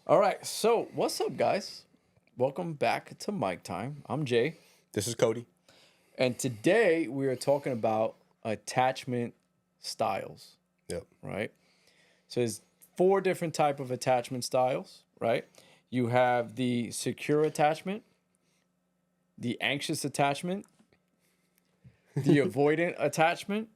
All right, so what's up, guys? Welcome back to MicTime. I'm Jay, This is Cody. and today we are talking about attachment styles, Yep. right? So there's four different type of attachment styles, right? You have the secure attachment, the anxious attachment, the avoidant attachment,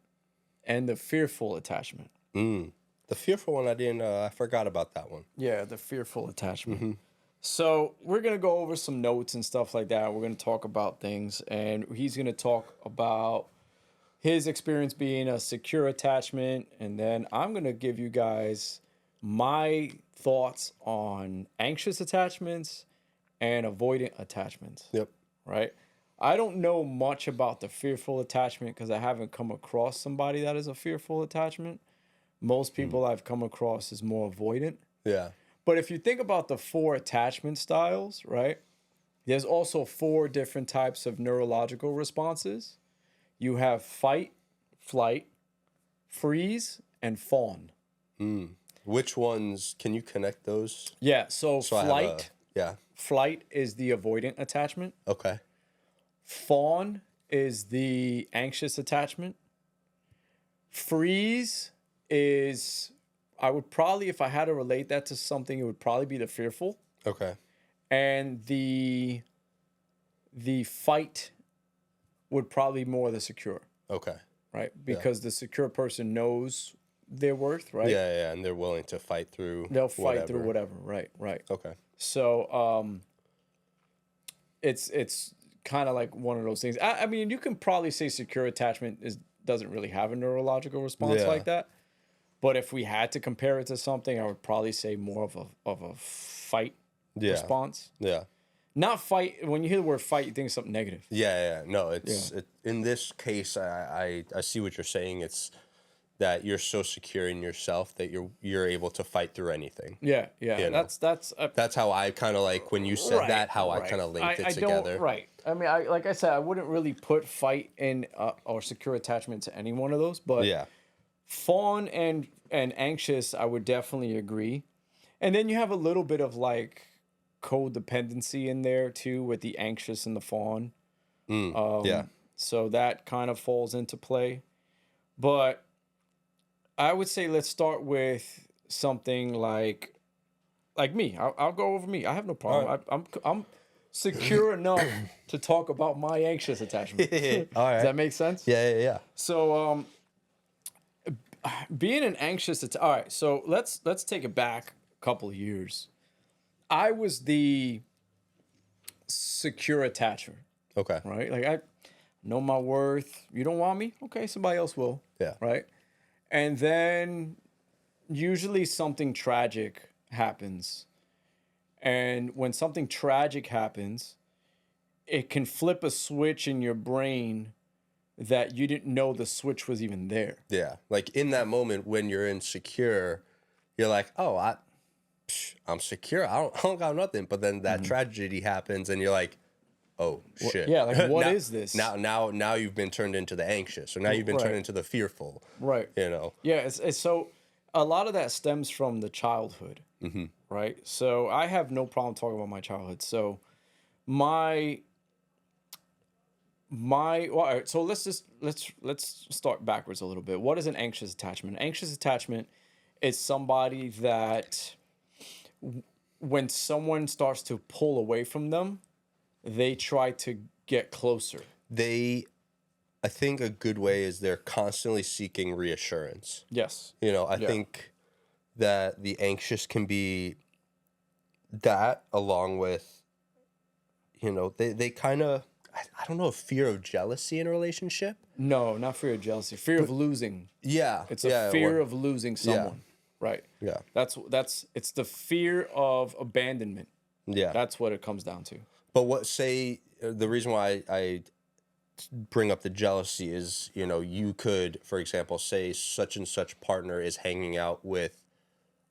and the fearful attachment. The fearful one, I forgot about that one. Yeah, the fearful attachment. So we're gonna go over some notes and stuff like that. We're gonna talk about things, and he's gonna talk about his experience being a secure attachment, and then I'm gonna give you guys my thoughts on anxious attachments and avoidant attachments. Yep. Right? I don't know much about the fearful attachment because I haven't come across somebody that is a fearful attachment. Most people I've come across is more avoidant. Yeah. But if you think about the four attachment styles, right? There's also four different types of neurological responses. You have fight, flight, freeze, and fawn. Which ones can you connect those? Yeah, so I have flight, yeah. flight is the avoidant attachment. Okay. Fawn is the anxious attachment. Freeze is, I would probably, if I had to relate that to something, it would probably be the fearful. Okay. And the fight would probably be more the secure, Okay. right? Because the secure person knows their worth, right? Yeah, yeah, and they're willing to fight through. They'll fight through whatever, right? Okay. So it's kind of like one of those things. I mean, you can probably say secure attachment doesn't really have a neurological response Yeah. like that. But if we had to compare it to something, I would probably say more of a fight Yeah. response. Yeah. Not fight. When you hear the word fight, you think of something negative. Yeah, yeah. No, in this case, I see what you're saying. It's that you're so secure in yourself that you're able to fight through anything. Yeah. You know. That's how I kind of like when you said that. How I kind of linked it together. Right. I mean, like I said, I wouldn't really put fight in or secure attachment to any one of those, but Yeah. fawn and anxious, I would definitely agree. And then you have a little bit of like codependency in there too with the anxious and the fawn. Yeah. So that kind of falls into play. But I would say let's start with something like me. I'll go over me. I have no problem. I'm secure enough to talk about my anxious attachment. All right. Does that make sense? Yeah. So being an anxious all right, so let's take it back a couple of years. I was the secure attacher, Okay. right? Like I know my worth. You don't want me? Okay, somebody else will. Yeah. Right? And then usually something tragic happens. And when something tragic happens, it can flip a switch in your brain that you didn't know the switch was even there. Yeah, like in that moment when you're insecure, you're like, "Oh, I'm secure. I don't got nothing." But then that tragedy happens, and you're like, "Oh shit!" Yeah, like what now, is this? Now you've been turned into the anxious, or now you've been Right. turned into the fearful. Right. You know. Yeah, it's so a lot of that stems from the childhood, right? So I have no problem talking about my childhood. So my well, all right, so let's start backwards a little bit. What is an anxious attachment? An anxious attachment is somebody that when someone starts to pull away from them, they try to get closer. I think a good way is they're constantly seeking reassurance. Yes. You know, I think that the anxious can be that along with, you know, they kind of, I don't know, fear of jealousy in a relationship. No, not fear of jealousy. Fear of losing. Yeah. It's a fear of losing someone. Right. Yeah. It's the fear of abandonment. Yeah. That's what it comes down to. But the reason why I bring up the jealousy is, you know, you could, for example, say such and such partner is hanging out with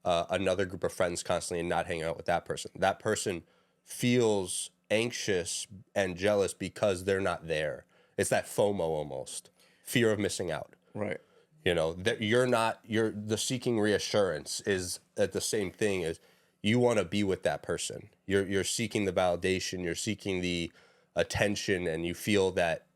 another group of friends constantly and not hanging out with that person. That person feels anxious and jealous because they're not there. It's that FOMO almost, fear of missing out. Right. You know, that you're the seeking reassurance is at the same thing as you want to be with that person. You're seeking the validation, you're seeking the attention, and you feel that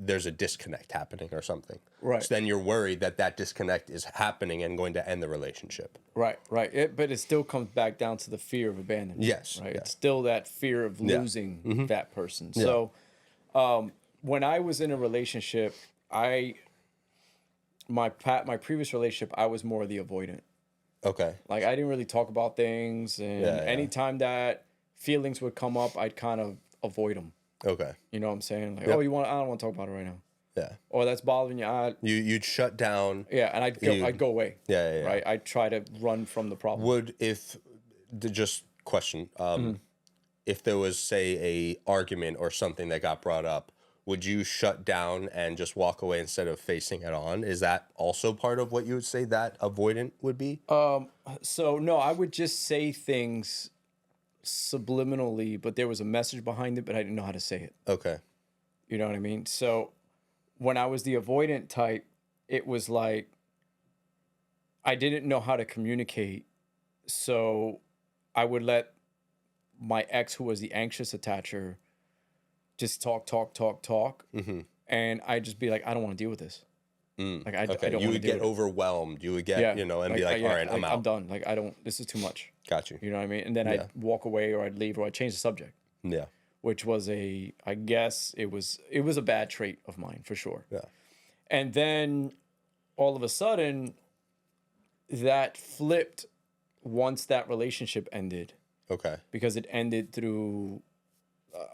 there's a disconnect happening or something. Right. So then you're worried that that disconnect is happening and going to end the relationship. Right. But it still comes back down to the fear of abandonment. Yes. Right. Yeah. It's still that fear of losing that person. So, when I was in a relationship, my previous relationship, I was more the avoidant. Okay. Like, I didn't really talk about things, and anytime that feelings would come up, I'd kind of avoid them. Okay. You know what I'm saying? Like, I don't want to talk about it right now. Yeah. Or that's bothering you. You'd shut down. Yeah, and I'd go away. Yeah. Right? I'd try to run from the problem. Just question, if there was, say, a argument or something that got brought up, would you shut down and just walk away instead of facing it on? Is that also part of what you would say that avoidant would be? So no, I would just say things subliminally, but there was a message behind it, but I didn't know how to say it. Okay. You know what I mean? So when I was the avoidant type, it was like I didn't know how to communicate. So I would let my ex, who was the anxious attacher, just talk. Mm-hmm. And I'd just be like, I don't want to deal with this. Like, I don't You want would to get overwhelmed. You would get, and be like, all right, I'm out. I'm done. Like, this is too much. Got you. You know what I mean? And then I'd walk away, or I'd leave, or I'd change the subject. Yeah. Which was I guess it was a bad trait of mine, for sure. Yeah. And then all of a sudden, that flipped once that relationship ended. Okay. Because it ended through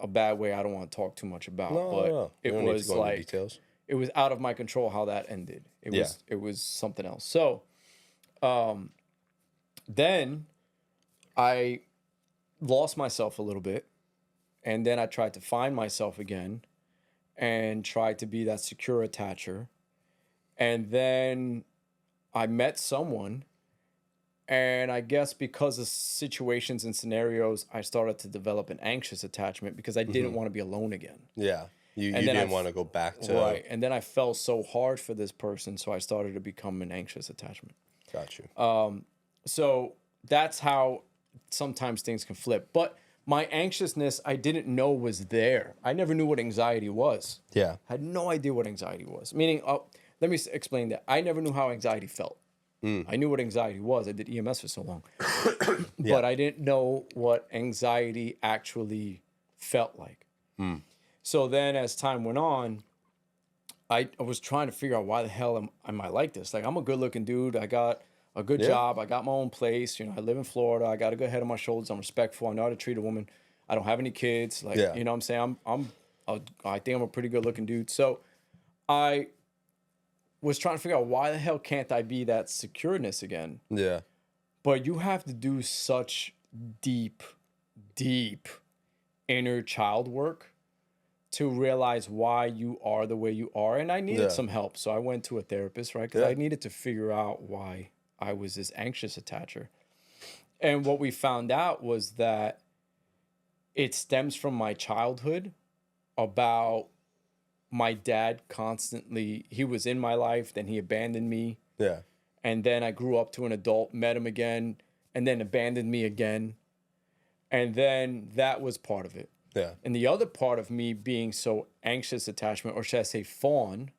a bad way I don't want to talk too much about. No. It was like details. It was out of my control how that ended. It was something else. So then I lost myself a little bit, and then I tried to find myself again and tried to be that secure attacher. And then I met someone, and I guess because of situations and scenarios, I started to develop an anxious attachment because I didn't want to be alone again. Yeah. You didn't want to go back to... Right. And then I fell so hard for this person, so I started to become an anxious attachment. Got you. So that's how sometimes things can flip. But my anxiousness, I didn't know was there. I never knew what anxiety was. Yeah. I had no idea what anxiety was. Meaning, let me explain that. I never knew how anxiety felt. I knew what anxiety was. I did EMS for so long. But I didn't know what anxiety actually felt like. So then as time went on, I was trying to figure out why the hell am I like this? Like, I'm a good looking dude. I got a good job. I got my own place. I live in Florida. I got a good head on my shoulders. I'm respectful. I know how to treat a woman. I don't have any kids. Like, you know what I'm saying? I think I'm a pretty good looking dude. So I was trying to figure out why the hell can't I be that secureness again? Yeah. But you have to do such deep inner child work to realize why you are the way you are. And I needed some help. So I went to a therapist, right? Because I needed to figure out why I was this anxious attacher. And what we found out was that it stems from my childhood about my dad constantly, he was in my life, then he abandoned me. Yeah. And then I grew up to an adult, met him again, and then abandoned me again. And then that was part of it. Yeah. And the other part of me being so anxious attachment, or should I say fawn,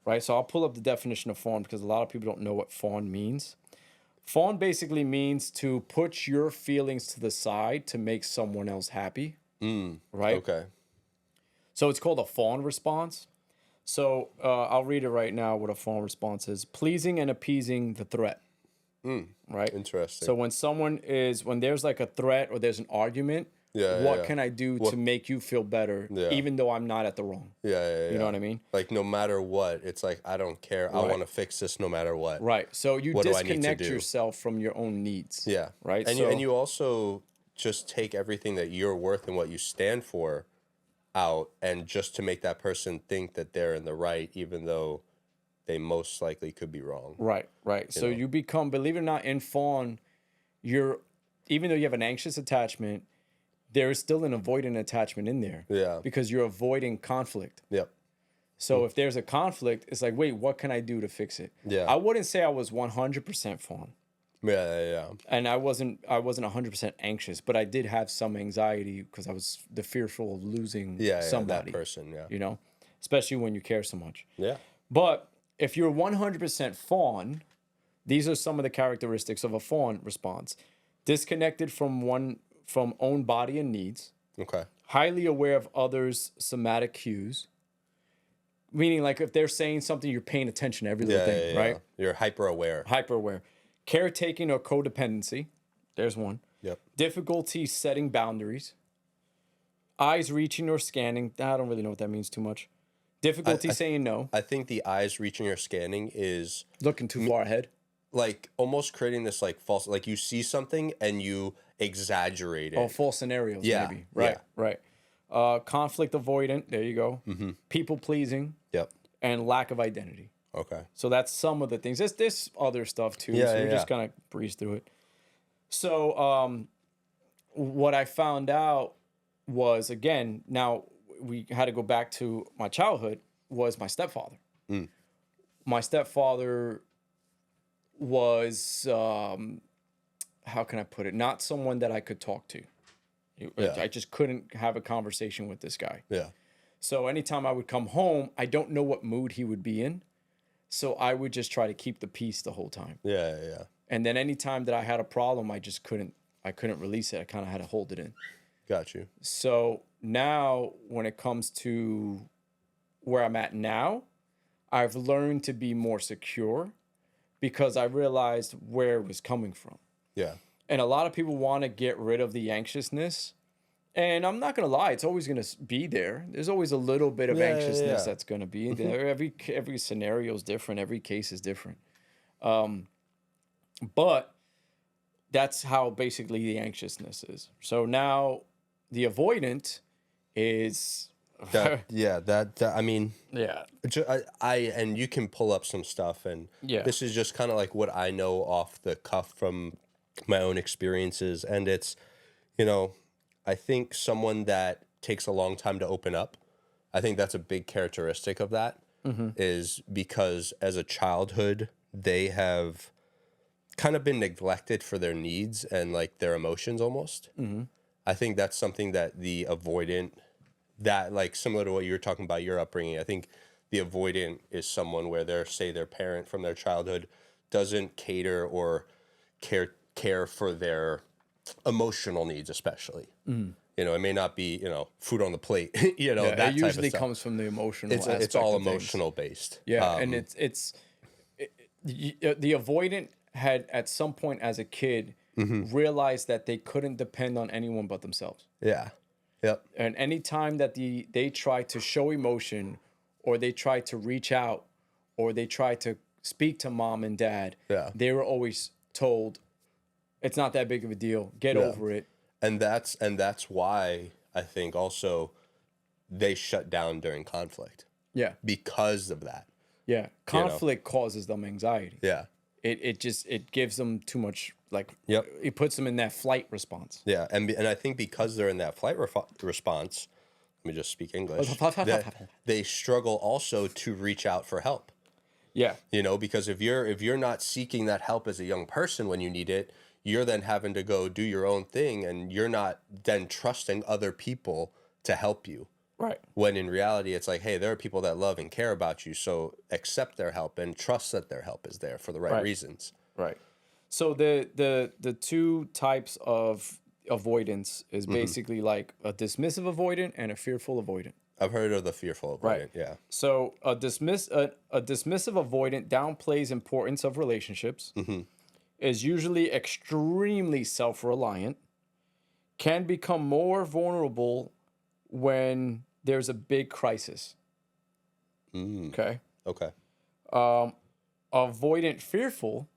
right? So I'll pull up the definition of fawn because a lot of people don't know what fawn means. Fawn basically means to put your feelings to the side to make someone else happy, right? Okay. So it's called a fawn response. So I'll read it right now what a fawn response is. Pleasing and appeasing the threat, right? Interesting. So when there's like a threat or there's an argument, what can I do to make you feel better, even though I'm not at the wrong? Yeah. You know what I mean? Like, no matter what, it's like, I don't care. I want to fix this no matter what. Right. So you What do I need to disconnect do? yourself from your own needs. Yeah. Right. And, and you also just take everything that you're worth and what you stand for out, and just to make that person think that they're in the right, even though they most likely could be wrong. Right. So you become, believe it or not, in fawn, even though you have an anxious attachment, there is still an avoidant attachment in there. Yeah. Because you're avoiding conflict. Yep. So if there's a conflict, it's like, wait, what can I do to fix it? Yeah. I wouldn't say I was 100% fawn. Yeah. And I wasn't 100% anxious, but I did have some anxiety because I was the fearful of losing Yeah, somebody, that person, yeah. you know, especially when you care so much. Yeah. But if you're 100% fawn, these are some of the characteristics of a fawn response. Disconnected from own body and needs, Okay. highly aware of others' somatic cues, meaning like if they're saying something, you're paying attention to every little thing, right? You're hyper aware. Hyper aware. Caretaking or codependency, there's one. Yep. Difficulty setting boundaries. Eyes reaching or scanning, I don't really know what that means too much. Difficulty saying no. I think the eyes reaching or scanning is Looking too far ahead. like almost creating this like false, like you see something and you exaggerate it. Oh, false scenarios, Yeah, maybe. Right, yeah. right. Conflict avoidant, there you go. People pleasing, Yep. and lack of identity. Okay. So that's some of the things. There's other stuff too. Yeah, So we're yeah, just gonna breeze through it. So what I found out was, again, now we had to go back to my childhood, was my stepfather. My stepfather was how can I put it? Not someone that I could talk to. Yeah. I just couldn't have a conversation with this guy. Yeah. So anytime I would come home, I don't know what mood he would be in. So I would just try to keep the peace the whole time. Yeah. And then anytime that I had a problem, I couldn't release it. I kind of had to hold it in. Got you. So now when it comes to where I'm at now, I've learned to be more secure because I realized where it was coming from. Yeah. And a lot of people want to get rid of the anxiousness. And I'm not going to lie, it's always going to be there. There's always a little bit of anxiousness that's going to be there. Every scenario is different. Every case is different. But that's how basically the anxiousness is. So now the avoidant is... I mean, yeah. I and you can pull up some stuff, and this is just kind of like what I know off the cuff from my own experiences, and it's, I think someone that takes a long time to open up, I think that's a big characteristic of that, is because as a childhood they have kind of been neglected for their needs and like their emotions almost. I think that's something that the avoidant, that like similar to what you were talking about your upbringing, I think the avoidant is someone where their parent from their childhood doesn't cater or care for their emotional needs, especially. It may not be food on the plate. That it usually type of stuff. comes from the emotional. It's all emotional based. Yeah, and the avoidant had at some point as a kid realized that they couldn't depend on anyone but themselves. Yeah. Yep. And anytime that they try to show emotion, or they try to reach out, or they try to speak to mom and dad, they were always told, "It's not that big of a deal. Get over it." And that's why I think also they shut down during conflict. Yeah. Because of that. Yeah. Conflict causes them anxiety. Yeah. It gives them too much, like, Yep. It puts them in that flight response. Yeah, and I think because they're in that flight response, let me just speak English, they struggle also to reach out for help. Yeah. Because if you're not seeking that help as a young person when you need it, you're then having to go do your own thing, and you're not then trusting other people to help you. Right. When in reality, it's like, hey, there are people that love and care about you, so accept their help and trust that their help is there for the right reasons. Right. So the two types of avoidance is basically like a dismissive avoidant and a fearful avoidant. I've heard of the fearful avoidant, yeah. So a dismissive avoidant downplays importance of relationships, is usually extremely self-reliant, can become more vulnerable when there's a big crisis. Okay. Avoidant fearful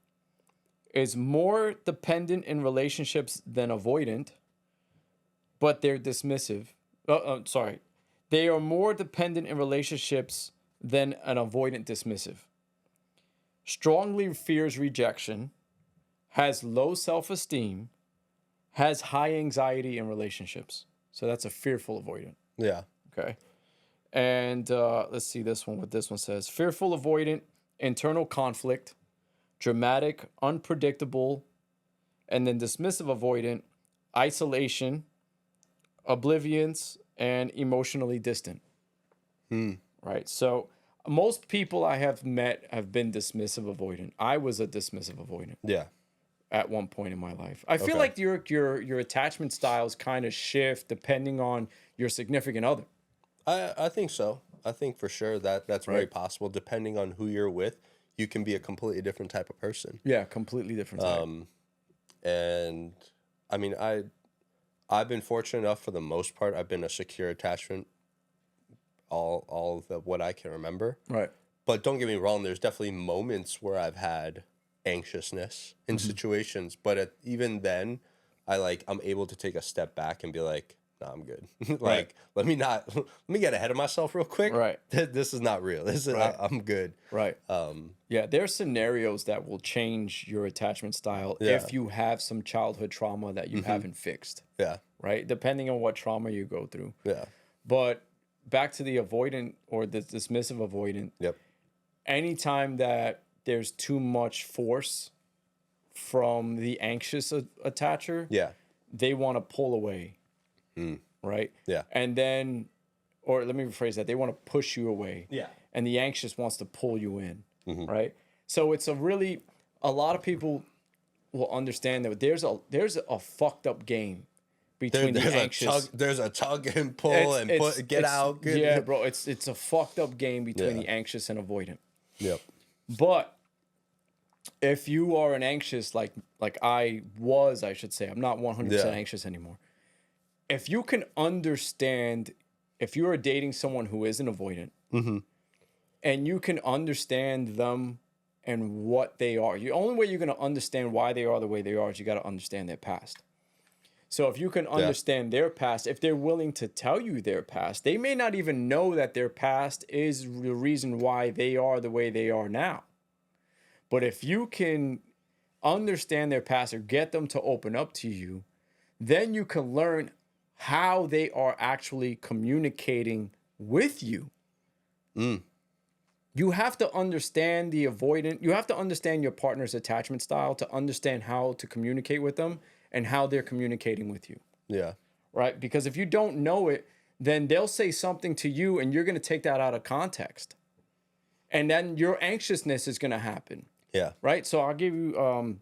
is more dependent in relationships than avoidant, but they're dismissive. They are more dependent in relationships than an avoidant dismissive. Strongly fears rejection, has low self-esteem, has high anxiety in relationships. So that's a fearful avoidant. Yeah. Okay. And let's see what this one says. Fearful avoidant, internal conflict, dramatic, unpredictable, And then dismissive avoidant, isolation, oblivious, and emotionally distant. Right. So most people I have met have been dismissive avoidant. I was a dismissive avoidant Yeah. at one point in my life. I feel Okay. like your attachment styles kind of shift depending on your significant other. I think so. I think for sure that's very Right. possible. Depending on who you're with, you can be a completely different type of person. Yeah, completely different type. And I mean, I've been fortunate enough for the most part. I've been a secure attachment all of what I can remember. Right. But don't get me wrong, there's definitely moments where I've had anxiousness in situations, but even then, I'm able to take a step back and be like, "Nah, I'm good." Right. let me get ahead of myself real quick. Right. This is not real. This is Right. I'm good. Right. Yeah, there are scenarios that will change your attachment style if you have some childhood trauma that you haven't fixed. Yeah. Right? Depending on what trauma you go through. Yeah. But back to the avoidant or the dismissive avoidant, Yep. anytime that there's too much force from the anxious attacher, Yeah. they want to pull away. Right? Yeah. And then, or let me rephrase that, they want to push you away. Yeah. And the anxious wants to pull you in. Right? So it's a lot of people will understand that there's a fucked up game between the anxious. There's a tug and pull get out. Good. Yeah, bro. It's a fucked up game between the anxious and avoidant. Yep. But if you are an anxious, like I was, I should say, I'm not 100% anxious anymore. If you can understand, if you are dating someone who is an avoidant, and you can understand them and what they are, the only way you're going to understand why they are the way they are is you got to understand their past. So if you can understand their past, if they're willing to tell you their past, they may not even know that their past is the reason why they are the way they are now. But if you can understand their past or get them to open up to you, then you can learn how they are actually communicating with you. You have to understand the avoidant. You have to understand your partner's attachment style to understand how to communicate with them and how they're communicating with you. Yeah. Right? Because if you don't know it, then they'll say something to you and you're going to take that out of context. And then your anxiousness is going to happen. Yeah. Right? So I'll give you,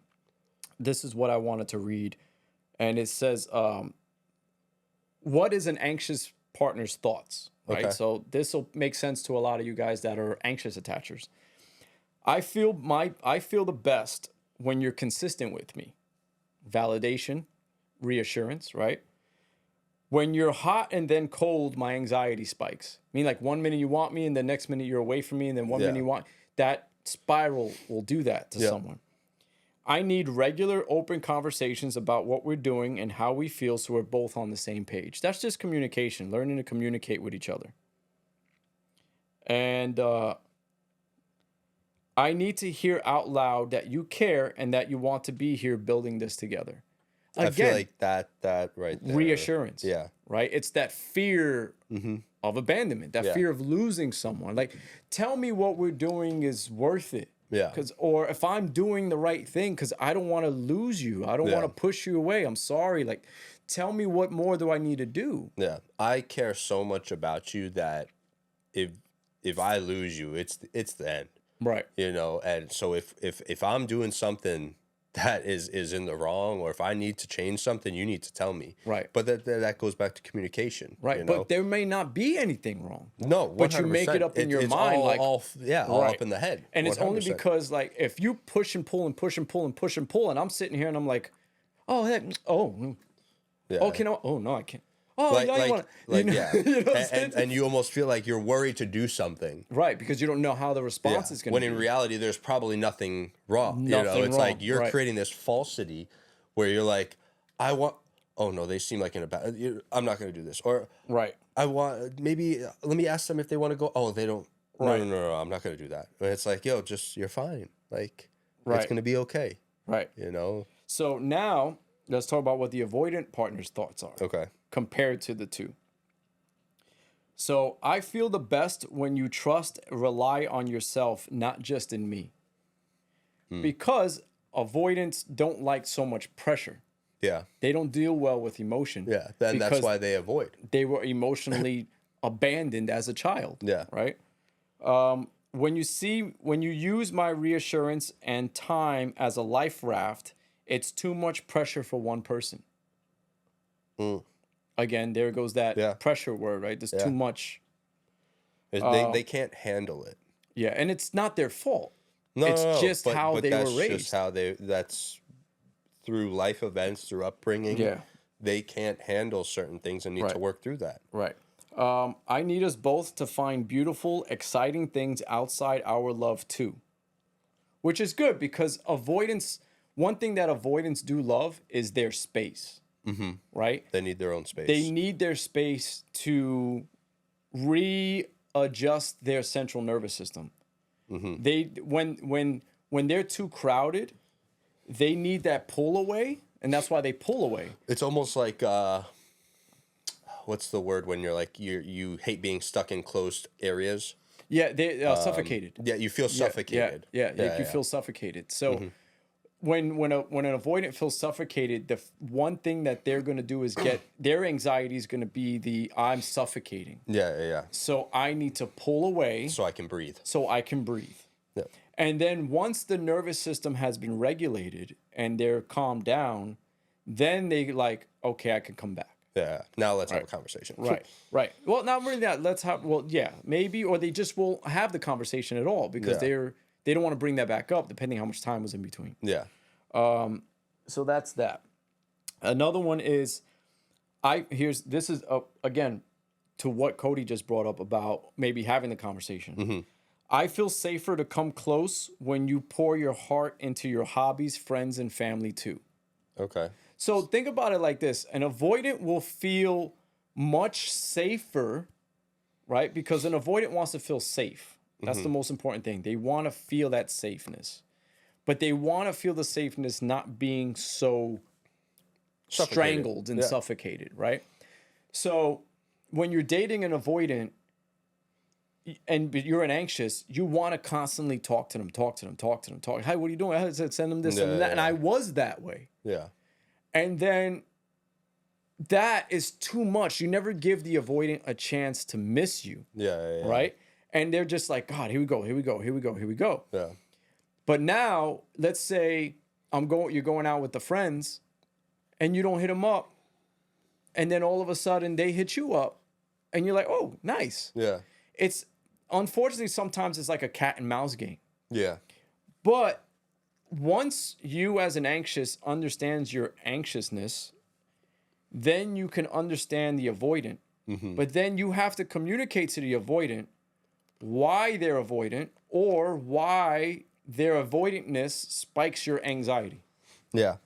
this is what I wanted to read. And it says, what is an anxious partner's thoughts? Right? Okay. So this will make sense to a lot of you guys that are anxious attachers. I feel the best when you're consistent with me. Validation, reassurance, right? When you're hot and then cold, my anxiety spikes. I mean, like 1 minute you want me and the next minute you're away from me and then 1 minute you want, that spiral will do that to someone. I need regular open conversations about what we're doing and how we feel so we're both on the same page. That's just communication, learning to communicate with each other. And I need to hear out loud that you care and that you want to be here building this together. Again, I feel like that right there. reassurance. Yeah. Right? It's that fear of abandonment, that fear of losing someone. Like, tell me what we're doing is worth it. Yeah. Or if I'm doing the right thing, because I don't want to lose you. I don't want to push you away. I'm sorry. Like, tell me what more do I need to do? Yeah. I care so much about you that if I lose you, it's the end. Right. You know, and so if I'm doing something that is in the wrong, or if I need to change something, you need to tell me. Right. But that goes back to communication. Right. You know? But there may not be anything wrong. No, 100%. But you make it up in your mind, all up in the head. And it's only 100%. because, like, if you push and pull and push and pull and push and pull, and I'm sitting here and I'm like, oh, heck, oh, can I? Oh, no, I can't. Oh, like, yeah, you want to. yeah. You know what and you almost feel like you're worried to do something. Right, because you don't know how the response is going to When be. in reality, there's probably nothing wrong. Nothing it's wrong, like you're right. creating this falsity where you're like, oh no, they seem like in a bad, I'm not going to do this. Or Right. let me ask them if they want to go. Oh, they don't. Right. No, I'm not going to do that. And it's like, yo, you're fine. Like, Right. it's going to be okay. Right. You know? So now let's talk about what the avoidant partner's thoughts are. Okay. Compared to the two. So I feel the best when you trust, rely on yourself, not just in me. Because avoidants don't like so much pressure. Yeah. They don't deal well with emotion. Yeah. Then that's why they avoid. They were emotionally abandoned as a child. Yeah. Right. When you use my reassurance and time as a life raft, it's too much pressure for one person. Again, there goes that pressure word, right? There's too much. They can't handle it. Yeah, and it's not their fault. No, it's just but, how but they that's were raised. just how that's through life events, through upbringing. Yeah. They can't handle certain things and need to work through that. Right. I need us both to find beautiful, exciting things outside our love too. Which is good because one thing that avoidants do love is their space. Mm-hmm. Right? They need their own space. They need their space to readjust their central nervous system. Mm-hmm. When they're too crowded, they need that pull away, and that's why they pull away. It's almost like what's the word when you're like you hate being stuck in closed areas? Yeah, they suffocated. Yeah, you feel suffocated. Yeah, you feel suffocated. So when an avoidant feels suffocated, the one thing that they're going to do is get their anxiety is going to be I'm suffocating. Yeah. So I need to pull away so I can breathe. Yeah. And then once the nervous system has been regulated and they're calmed down, then they like, okay, I can come back. Yeah. Now let's have a conversation. Right. Well, not really that. Maybe, or they just won't have the conversation at all because they don't want to bring that back up depending how much time was in between. Yeah. So that's that. Another one is, this is again, to what Cody just brought up about maybe having the conversation. Mm-hmm. I feel safer to come close when you pour your heart into your hobbies, friends, and family too. Okay. So think about it like this. An avoidant will feel much safer, right? Because an avoidant wants to feel safe. That's the most important thing. They want to feel that safeness. But they want to feel the safeness not being so strangled and suffocated, right? So when you're dating an avoidant and you're an anxious, you want to constantly talk to them. Hey, what are you doing? I said, send them this and that. And I was that way. Yeah. And then that is too much. You never give the avoidant a chance to miss you. Yeah. Right? And they're just like, God, here we go. Yeah. But now, let's say you're going out with the friends and you don't hit them up. And then all of a sudden they hit you up and you're like, oh, nice. Yeah. It's unfortunately sometimes it's like a cat and mouse game. Yeah. But once you as an anxious understands your anxiousness, then you can understand the avoidant. Mm-hmm. But then you have to communicate to the avoidant why they're avoidant or why their avoidantness spikes your anxiety. Yeah.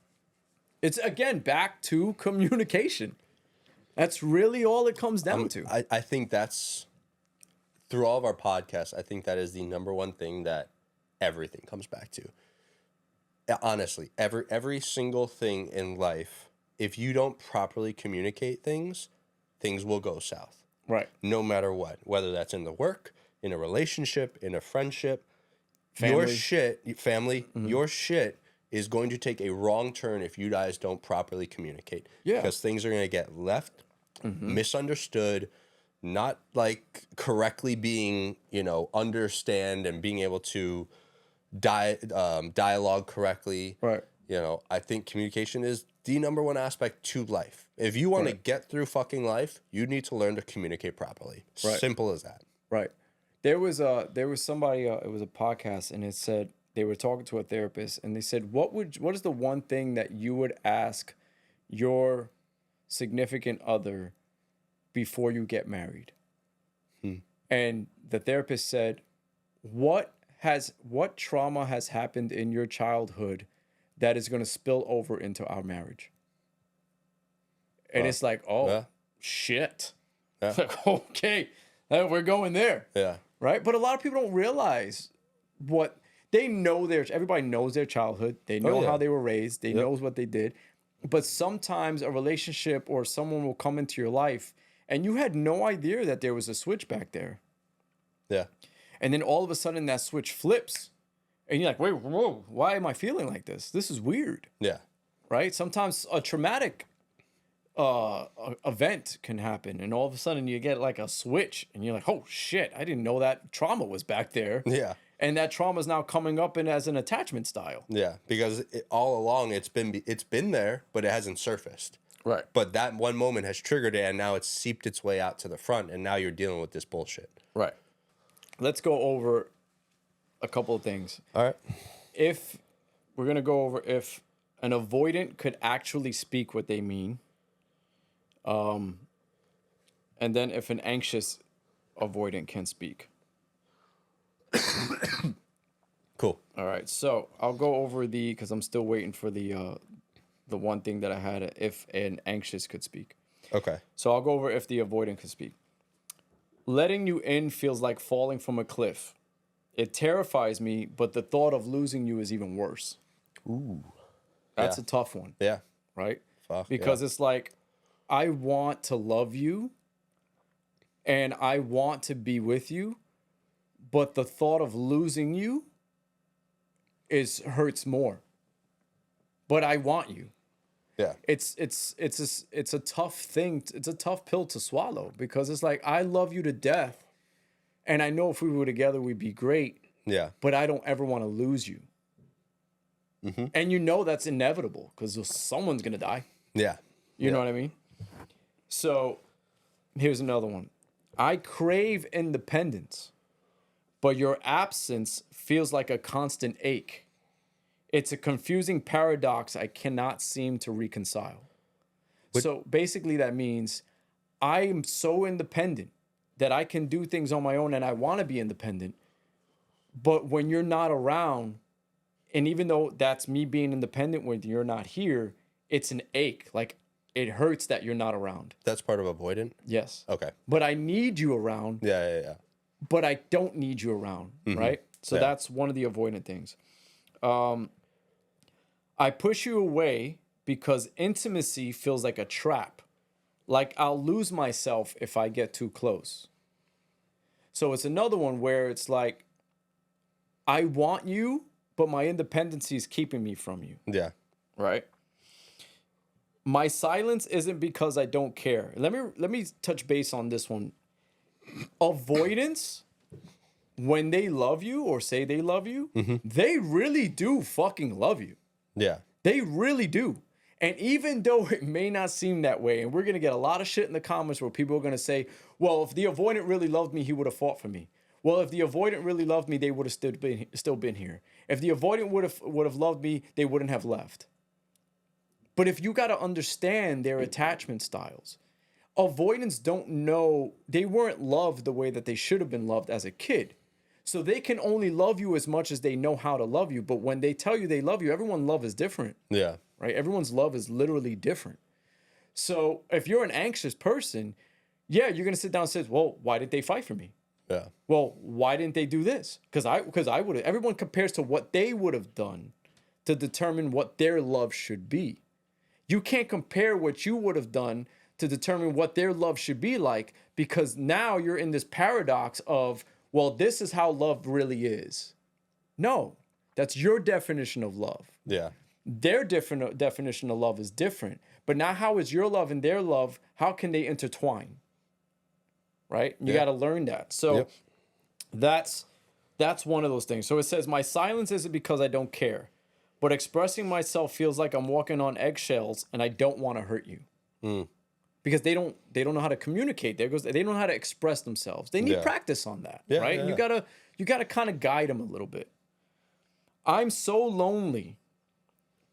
It's again back to communication. That's really all it comes down to. I think that's through all of our podcasts, I think that is the number one thing that everything comes back to. Honestly, every single thing in life, if you don't properly communicate things will go south. Right. No matter what, whether that's in the work, in a relationship, in a friendship, family. Your shit is going to take a wrong turn if you guys don't properly communicate. Yeah. Because things are going to get left, misunderstood, not like correctly being, understand and being able to dialogue correctly. Right. I think communication is the number one aspect to life. If you want to get through fucking life, you need to learn to communicate properly. Right. Simple as that. Right. There was somebody, it was a podcast, and it said they were talking to a therapist, and they said, what is the one thing that you would ask your significant other before you get married? And the therapist said, what trauma has happened in your childhood that is going to spill over into our marriage? And it's like, shit. Yeah. Like, okay, we're going there. Yeah. Right? But a lot of people don't realize what they know. Everybody knows their childhood. They know how they were raised. They knows what they did. But sometimes a relationship or someone will come into your life and you had no idea that there was a switch back there. Yeah. And then all of a sudden that switch flips And you're like, wait, whoa, why am I feeling like this? This is weird, Yeah. right? Sometimes a traumatic event can happen, and all of a sudden you get like a switch, and you're like, oh shit, I didn't know that trauma was back there. Yeah. And that trauma is now coming up in as an attachment style. Yeah. Because all along it's been there, but it hasn't surfaced. Right. But that one moment has triggered it, and now it's seeped its way out to the front, and now you're dealing with this bullshit. Right. Let's go over a couple of things. All right. If we're going to go over if an avoidant could actually speak what they mean, and then if an anxious avoidant can speak. Cool. All right. So I'll go over because I'm still waiting for the one thing that I had, if an anxious could speak. Okay. So I'll go over if the avoidant could speak. Letting you in feels like falling from a cliff. It terrifies me, but the thought of losing you is even worse. Ooh. That's Yeah. a tough one, Yeah. right? Fuck, Because yeah. it's like, I want to love you and I want to be with you, but the thought of losing you hurts more. But I want you. Yeah. It's a tough thing. It's a tough pill to swallow, because it's like, I love you to death, and I know if we were together we'd be great, Yeah. but I don't ever want to lose you. Mm-hmm. And you know that's inevitable, because someone's gonna die. Yeah. You know what I mean? So here's another one. I crave independence, but your absence feels like a constant ache. It's a confusing paradox I cannot seem to reconcile. So basically that means I am so independent that I can do things on my own, and I want to be independent. But when you're not around, and even though that's me being independent when you're not here, it's an ache. Like, it hurts that you're not around. That's part of avoidant? Yes. Okay. But I need you around, Yeah. but I don't need you around, right? So Yeah. that's one of the avoidant things. I push you away because intimacy feels like a trap. Like, I'll lose myself if I get too close. So it's another one where it's like, I want you, but my independency is keeping me from you, Yeah. right? My silence isn't because I don't care. Let me touch base on this one. Avoidance, when they love you or say they love you, they really do fucking love you. Yeah. They really do. And even though it may not seem that way, and we're going to get a lot of shit in the comments where people are going to say, well, if the avoidant really loved me, he would have fought for me. Well, if the avoidant really loved me, they would have still been here. If the avoidant would have loved me, they wouldn't have left. But if you got to understand their attachment styles, avoidants don't know, they weren't loved the way that they should have been loved as a kid. So they can only love you as much as they know how to love you. But when they tell you they love you, everyone's love is different. Yeah. Right? Everyone's love is literally different. So if you're an anxious person, yeah, you're going to sit down and say, well, why did they fight for me? Yeah. Well, why didn't they do this? Because I would have. Everyone compares to what they would have done to determine what their love should be. You can't compare what you would have done to determine what their love should be like, because now you're in this paradox of, well, this is how love really is. No, that's your definition of love. Yeah. Their different definition of love is different. But now, how is your love and their love? How can they intertwine? Right? You got to learn that. So that's one of those things. So it says, my silence isn't because I don't care, but expressing myself feels like I'm walking on eggshells, and I don't want to hurt you. Because they don't know how to communicate. They don't know how to express themselves. They need practice on that, right? Yeah. You gotta kind of guide them a little bit. I'm so lonely,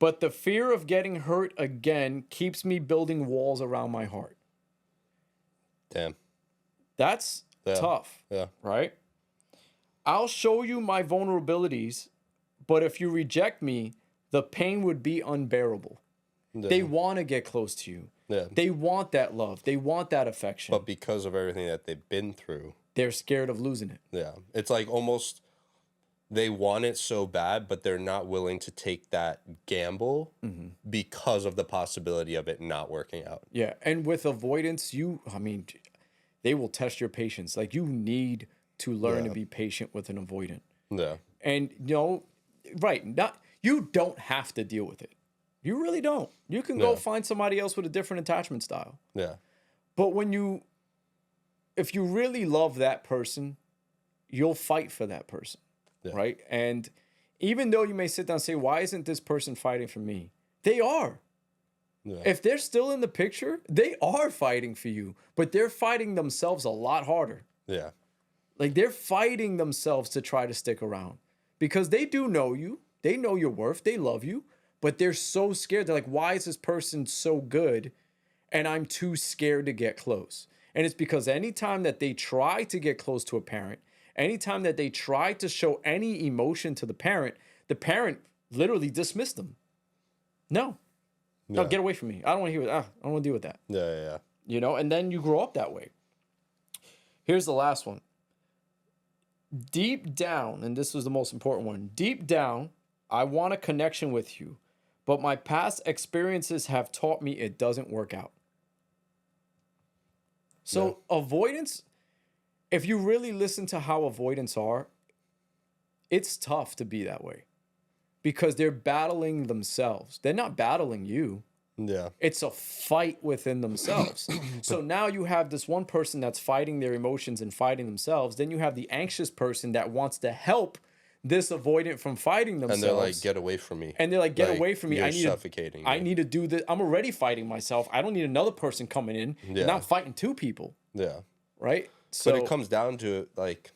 but the fear of getting hurt again keeps me building walls around my heart. Damn. That's tough, Yeah. right? I'll show you my vulnerabilities, but if you reject me, the pain would be unbearable. Yeah. They want to get close to you. Yeah. They want that love. They want that affection. But because of everything that they've been through, they're scared of losing it. yeah. It's like almost they want it so bad, but they're not willing to take that gamble because of the possibility of it not working out. Yeah. And with avoidance, they will test your patience. Like, you need to learn to be patient with an avoidant. Yeah. And, right. You don't have to deal with it. You really don't. You can go Yeah. find somebody else with a different attachment style. Yeah. But if you really love that person, you'll fight for that person, Yeah. right? And even though you may sit down and say, why isn't this person fighting for me? They are. Yeah. If they're still in the picture, they are fighting for you, but they're fighting themselves a lot harder. Yeah. Like they're fighting themselves to try to stick around because they do know you. They know your worth. They love you, but they're so scared. They're like, why is this person so good? And I'm too scared to get close. And it's because anytime that they try to get close to a parent, anytime that they try to show any emotion to the parent literally dismissed them. No, Yeah. get away from me. I don't want to hear that. I don't want to deal with that. Yeah. You know, and then you grow up that way. Here's the last one. Deep down, and this was the most important one. Deep down, I want a connection with you, but my past experiences have taught me it doesn't work out. So avoidance, if you really listen to how avoidants are, it's tough to be that way because they're battling themselves. They're not battling you. Yeah. It's a fight within themselves. So now you have this one person that's fighting their emotions and fighting themselves. Then you have the anxious person that wants to help this avoidant from fighting themselves. And they're like, get away from me. And they're like, get away from me. You're suffocating. I need to do this. I'm already fighting myself. I don't need another person coming in. Yeah. And I'm fighting two people. Yeah. Right? So But it comes down to like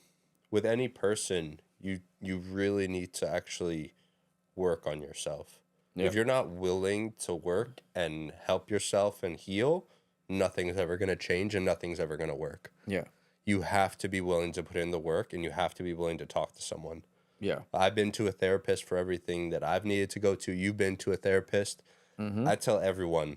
with any person, you really need to actually work on yourself. Yeah. If you're not willing to work and help yourself and heal, nothing's ever going to change and nothing's ever going to work. Yeah. You have to be willing to put in the work and you have to be willing to talk to someone. Yeah. I've been to a therapist for everything that I've needed to go to. You've been to a therapist. Mm-hmm. I tell everyone,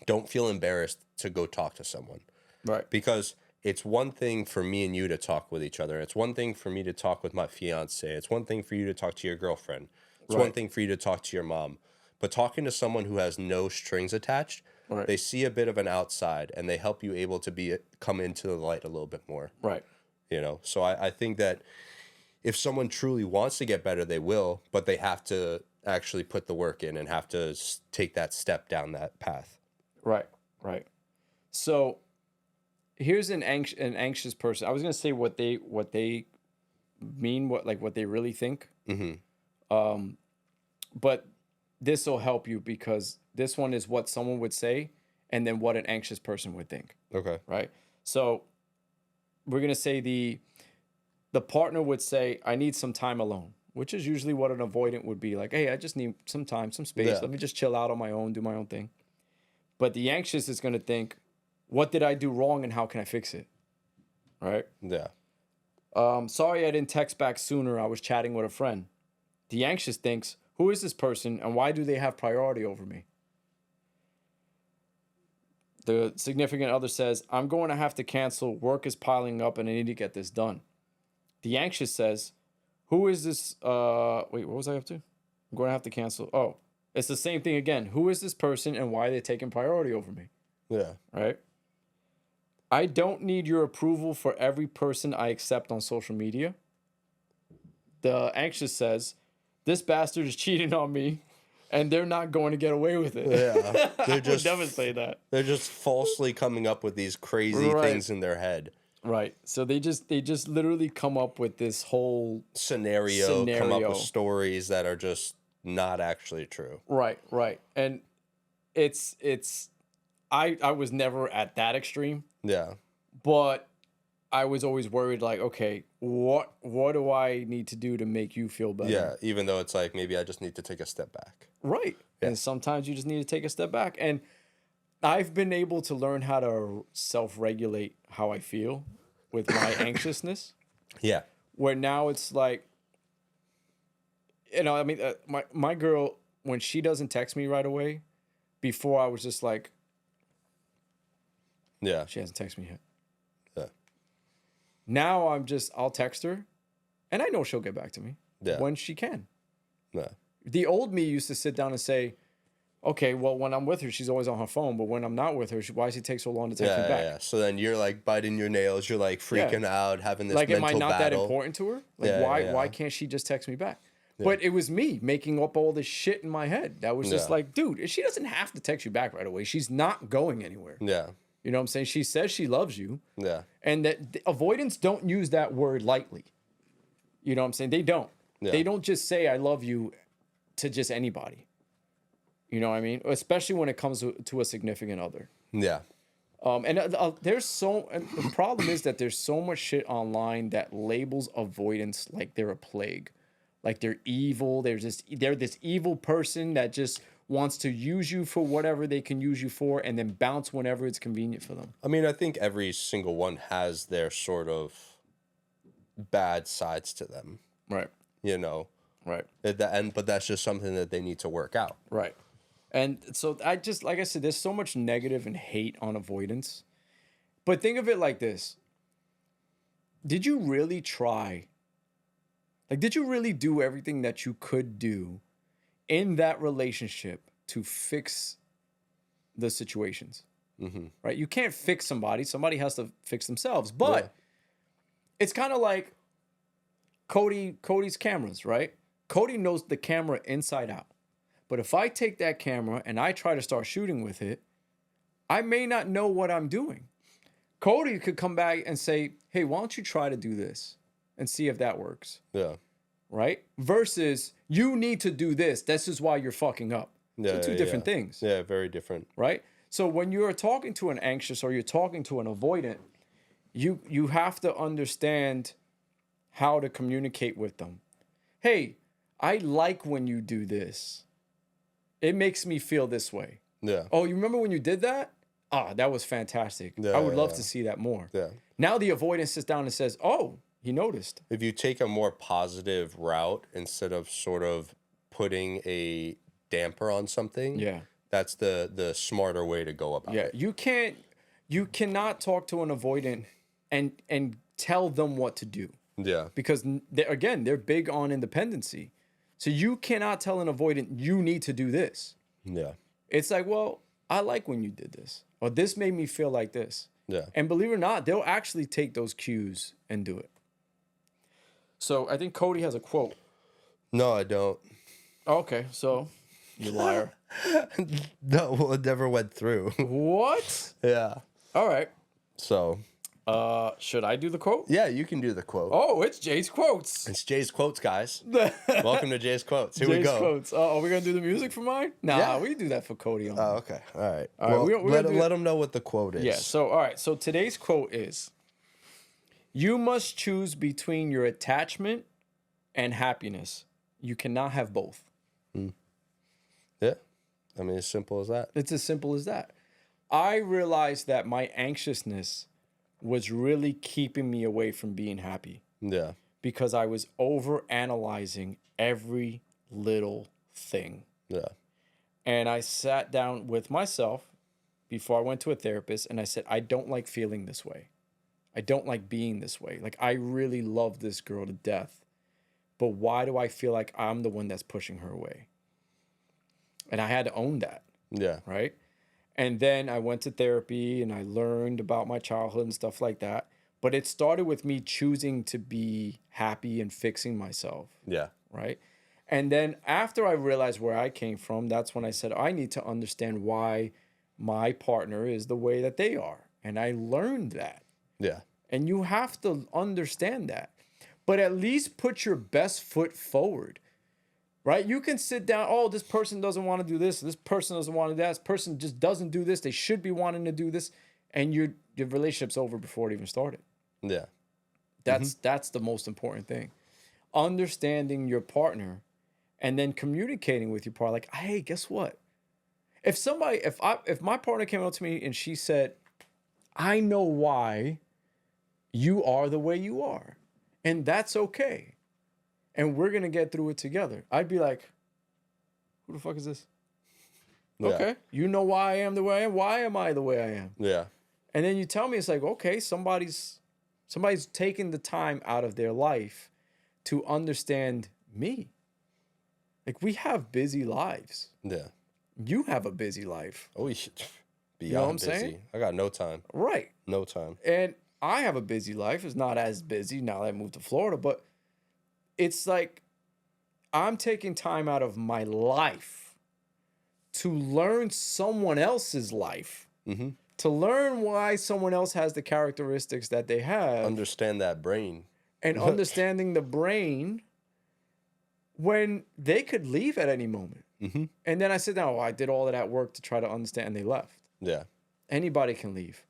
don't feel embarrassed to go talk to someone. Right. Because it's one thing for me and you to talk with each other. It's one thing for me to talk with my fiance. It's one thing for you to talk to your girlfriend. It's one thing for you to talk to your mom. But talking to someone who has no strings attached, they see a bit of an outside and they help you able to come into the light a little bit more. Right. You know, so I think that if someone truly wants to get better, they will, but they have to actually put the work in and have to take that step down that path. Right. Right. So here's an anxious person. I was gonna say what they mean, what they really think. Mm-hmm. But this will help you because this one is what someone would say and then what an anxious person would think. Okay. Right. So we're gonna say the partner would say, I need some time alone, which is usually what an avoidant would be like, hey, I just need some time, some space. Yeah. Let me just chill out on my own, do my own thing. But the anxious is gonna think, what did I do wrong and how can I fix it? Right? Yeah. Sorry I didn't text back sooner. I was chatting with a friend. The anxious thinks, who is this person and why do they have priority over me? The significant other says, I'm going to have to cancel. Work is piling up and I need to get this done. The anxious says, who is this? Wait, what was I up to? I'm going to have to cancel. Oh, it's the same thing again. Who is this person and why are they taking priority over me? Yeah. Right? I don't need your approval for every person I accept on social media. The anxious says, this bastard is cheating on me and they're not going to get away with it. Yeah. They're just devastate that. They're just falsely coming up with these crazy things in their head. Right. So they just literally come up with this whole Scenario, come up with stories that are just not actually true. Right. And I was never at that extreme. Yeah. But I was always worried, like, okay, what do I need to do to make you feel better? Yeah, even though it's like, maybe I just need to take a step back. Right. Yeah. And sometimes you just need to take a step back. And I've been able to learn how to self-regulate how I feel with my anxiousness. Yeah. Where now it's like, you know, I mean, my girl, when she doesn't text me right away, before I was just like, yeah, she hasn't texted me yet. Yeah. Now I'll text her and I know she'll get back to me when she can. Yeah. The old me used to sit down and say, okay, well, when I'm with her, she's always on her phone. But when I'm not with her, why does it take so long to text me back? Yeah. So then you're like biting your nails. You're like freaking out, having this like, mental am I not battle. that important to her? Like, why can't she just text me back? But it was me making up all this shit in my head. That was just like, dude, she doesn't have to text you back right away. She's not going anywhere. Yeah. You know what I'm saying? She says she loves you. Yeah. And that avoidants don't use that word lightly. You know what I'm saying? They don't. Yeah. They don't just say I love you to just anybody. You know what I mean? Especially when it comes to a significant other. Yeah. And the problem is that there's so much shit online that labels avoidance like they're a plague. Like they're evil. They're this evil person that just wants to use you for whatever they can use you for and then bounce whenever it's convenient for them. I mean, I think every single one has their sort of bad sides to them. Right. You know? Right. But that's just something that they need to work out. Right. And so like I said, there's so much negative and hate on avoidance. But think of it like this. Did you really try? Like, did you really do everything that you could do in that relationship to fix the situations? Mm-hmm. Right? You can't fix somebody. Somebody has to fix themselves. But it's kind of like Cody's cameras, right? Cody knows the camera inside out. But if I take that camera and I try to start shooting with it, I may not know what I'm doing. Cody could come back and say, hey, why don't you try to do this and see if that works? Yeah. Right? Versus, you need to do this. This is why you're fucking up. Yeah, So two different things. Yeah, very different. Right? So when you're talking to an anxious or you're talking to an avoidant, you have to understand how to communicate with them. Hey, I like when you do this. It makes me feel this way. Yeah. Oh, you remember when you did that? Ah, that was fantastic. Yeah, I would love to see that more. Yeah. Now the avoidance sits down and says, oh, he noticed. If you take a more positive route instead of sort of putting a damper on something, that's the smarter way to go about it. You cannot talk to an avoidant and tell them what to do. Yeah. Because they're big on independency. So you cannot tell an avoidant, you need to do this. Yeah. It's like, well, I like when you did this. Or this made me feel like this. Yeah. And believe it or not, they'll actually take those cues and do it. So I think Cody has a quote. No, I don't. Okay, so you liar. No, well, it never went through. What? Yeah. All right. So. Should I do the quote? Yeah, you can do the quote. Oh, it's Jay's quotes. It's Jay's quotes, guys. Welcome to Jay's quotes. Here we go. Quotes. Are we gonna do the music for mine? Nah, we do that for Cody. Oh, okay. All right. All right. Well, let him know what the quote is. Yeah. So, all right. So today's quote is: "You must choose between your attachment and happiness. You cannot have both." Yeah. I mean, as simple as that. It's as simple as that. I realized that my anxiousness was really keeping me away from being happy. Yeah. Because I was over analyzing every little thing. Yeah. And I sat down with myself before I went to a therapist and I said, I don't like feeling this way. I don't like being this way. Like, I really love this girl to death. But why do I feel like I'm the one that's pushing her away? And I had to own that. Yeah. Right? And then I went to therapy and I learned about my childhood and stuff like that. But it started with me choosing to be happy and fixing myself. Yeah. Right? And then after I realized where I came from, that's when I said, I need to understand why my partner is the way that they are. And I learned that. Yeah. And you have to understand that. But at least put your best foot forward. Right? You can sit down, oh, this person doesn't want to do this. This person doesn't want to do that. This person just doesn't do this. They should be wanting to do this. And your relationship's over before it even started. Yeah. That's the most important thing. Understanding your partner and then communicating with your partner. Like, hey, guess what? If my partner came up to me and she said, I know why you are the way you are. And that's okay. And we're going to get through it together. I'd be like, who the fuck is this? Yeah. Okay. You know why I am the way I am? Why am I the way I am? Yeah. And then you tell me, it's like, okay, somebody's taking the time out of their life to understand me. Like, we have busy lives. Yeah. You have a busy life. Oh, you should be You know what I'm busy. saying? I got no time. Right. No time. And I have a busy life. It's not as busy now that I moved to Florida, but it's like I'm taking time out of my life to learn someone else's life, to learn why someone else has the characteristics that they have. Understand that brain. And understanding the brain when they could leave at any moment. And then I said, no, I did all of that work to try to understand, and they left. Yeah. Anybody can leave.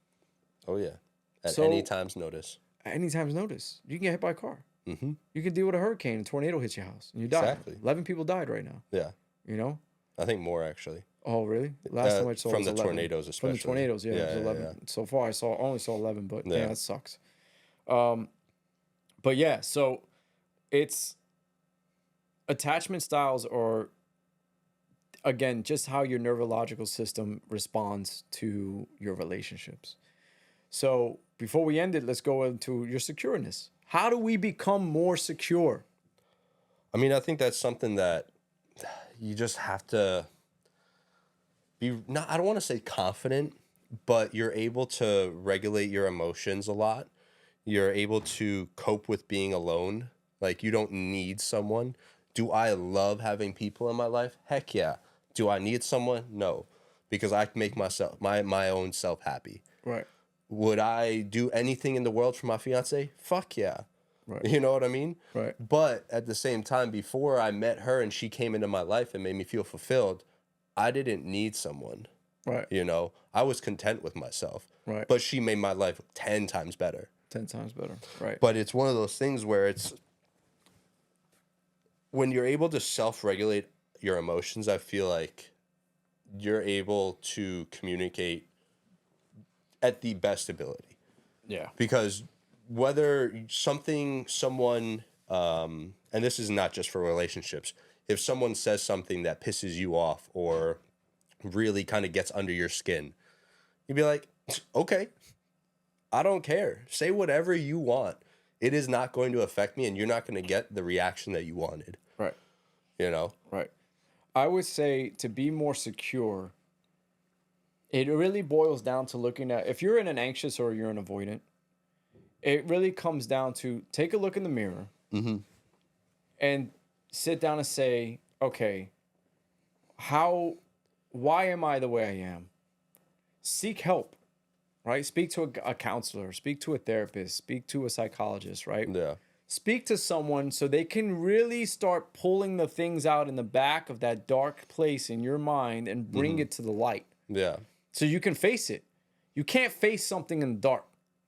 Oh, yeah. At So- any time's notice. At any time's notice. You can get hit by a car. You can deal with a hurricane, a tornado hits your house, and you die. Exactly. 11 people died right now. Yeah. You know? I think more, actually. Oh, really? Last time I saw from was the 11. tornadoes, especially. From the tornadoes, yeah, it was 11. Yeah. So far, only saw 11, but yeah, Yeah. that sucks. But yeah, so it's attachment styles are, again, just how your neurological system responds to your relationships. So before we end it, let's go into your secureness. How do we become more secure? I mean, I think that's something that you just have to be, not, I don't want to say confident, but you're able to regulate your emotions a lot. You're able to cope with being alone. Like, you don't need someone. Do I love having people in my life? Heck yeah. Do I need someone? No, because I can make myself, my own self happy. Right. Would I do anything in the world for my fiance? Fuck yeah. Right. You know what I mean? Right. But at the same time, before I met her and she came into my life and made me feel fulfilled, I didn't need someone. Right. You know, I was content with myself. Right. But she made my life 10 times better. 10 times better. Right. But it's one of those things where it's, when you're able to self-regulate your emotions, I feel like you're able to communicate at the best ability. Yeah. Because whether someone, and this is not just for relationships, if someone says something that pisses you off or really kind of gets under your skin, you'd be like, okay, I don't care. Say whatever you want. It is not going to affect me, and you're not going to get the reaction that you wanted. Right. You know? Right. I would say to be more secure, it really boils down to looking at, if you're in an anxious or you're an avoidant, it really comes down to take a look in the mirror and sit down and say, okay, why am I the way I am? Seek help, right? Speak to a counselor, speak to a therapist, speak to a psychologist, right? Yeah. Speak to someone so they can really start pulling the things out in the back of that dark place in your mind and bring it to the light. Yeah. So you can face it. You can't face something in the dark.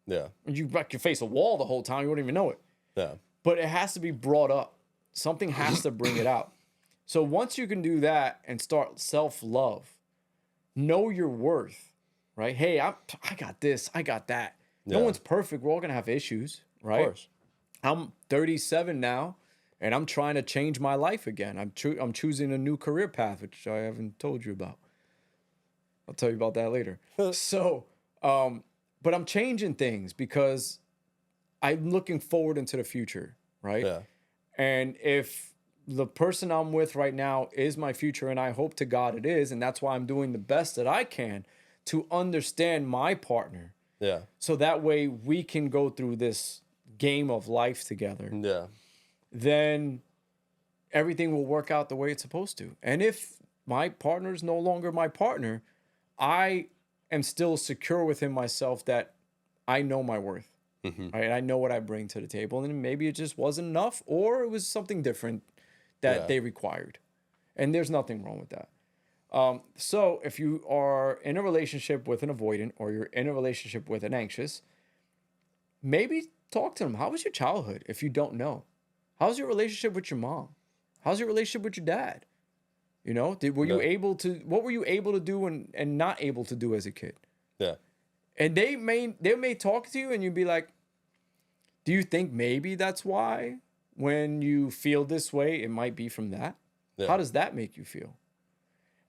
Yeah. You can face a wall the whole time. You wouldn't even know it. Yeah. But it has to be brought up. Something has to bring it out. So once you can do that and start self-love, know your worth, right? Hey, I got this. I got that. No Yeah. one's perfect. We're all going to have issues, right? Of course. I'm 37 now, and I'm trying to change my life again. I'm choosing a new career path, which I haven't told you about. I'll tell you about that later. So, but I'm changing things because I'm looking forward into the future, right? Yeah. And if the person I'm with right now is my future, and I hope to God it is, and that's why I'm doing the best that I can to understand my partner. Yeah. So that way we can go through this game of life together. Yeah. Then everything will work out the way it's supposed to. And if my partner is no longer my partner, I am still secure within myself that I know my worth. Right? I know what I bring to the table, and maybe it just wasn't enough, or it was something different that they required. And there's nothing wrong with that. So if you are in a relationship with an avoidant, or you're in a relationship with an anxious, maybe talk to them. How was your childhood if you don't know? How's your relationship with your mom? How's your relationship with your dad? You know, were you able to, what were you able to do and not able to do as a kid? Yeah. And they may talk to you and you'd be like, do you think maybe that's why when you feel this way, it might be from that? Yeah. How does that make you feel?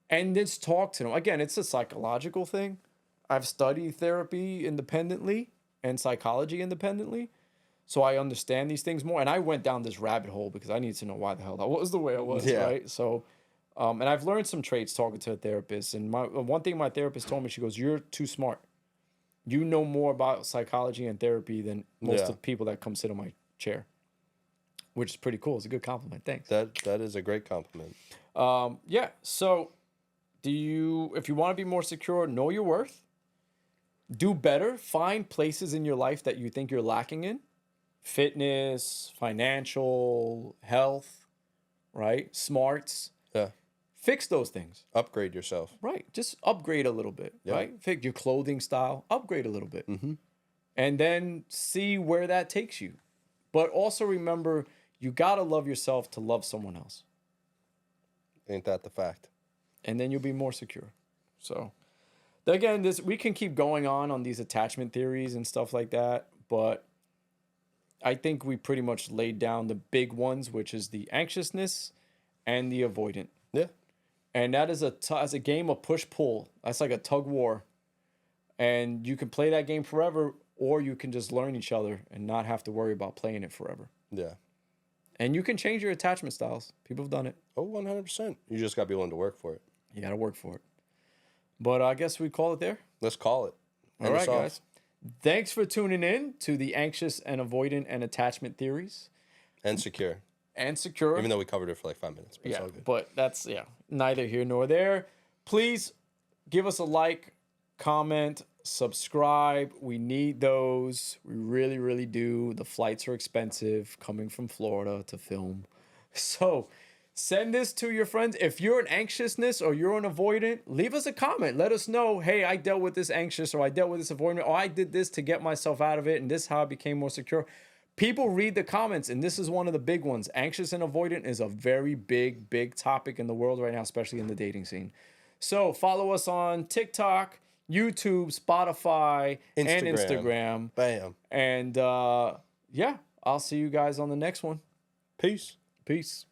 And just talk to them. Again, it's a psychological thing. I've studied therapy independently and psychology independently. So I understand these things more. And I went down this rabbit hole because I needed to know why the hell that was the way I was, right? So, and I've learned some traits talking to a therapist. And one thing my therapist told me, she goes, you're too smart. You know more about psychology and therapy than most of the people that come sit on my chair. which is pretty cool. It's a good compliment. Thanks. That is a great compliment. Yeah. So, if you want to be more secure, know your worth. Do better. Find places in your life that you think you're lacking in. Fitness, financial, health, right? Smarts. Yeah. Fix those things. Upgrade yourself. Right. Just upgrade a little bit, Yeah. right? Fix your clothing style. Upgrade a little bit. And then see where that takes you. But also remember, you got to love yourself to love someone else. Ain't that the fact? And then you'll be more secure. So, again, we can keep going on these attachment theories and stuff like that. But I think we pretty much laid down the big ones, which is the anxiousness and the avoidant. Yeah. And that is as a game of push-pull. That's like a tug-of-war. And you can play that game forever, or you can just learn each other and not have to worry about playing it forever. Yeah. And you can change your attachment styles. People have done it. Oh, 100%. You just got to be willing to work for it. You got to work for it. But I guess we call it there. Let's call it. All right, guys. Thanks for tuning in to the anxious and avoidant and attachment theories. And secure. And secure. Even though we covered it for like 5 minutes. But yeah, it's all good. But that's, neither here nor there. Please give us a like, comment, subscribe. We need those. We really, really do. The flights are expensive coming from Florida to film. So send this to your friends. If you're an anxiousness or you're an avoidant, leave us a comment. Let us know, hey, I dealt with this anxious, or I dealt with this avoidant, or I did this to get myself out of it, and this is how I became more secure. People read the comments, and this is one of the big ones. Anxious and avoidant is a very big, big topic in the world right now, especially in the dating scene. So follow us on TikTok, YouTube, Spotify, and Instagram. Bam. And I'll see you guys on the next one. Peace. Peace.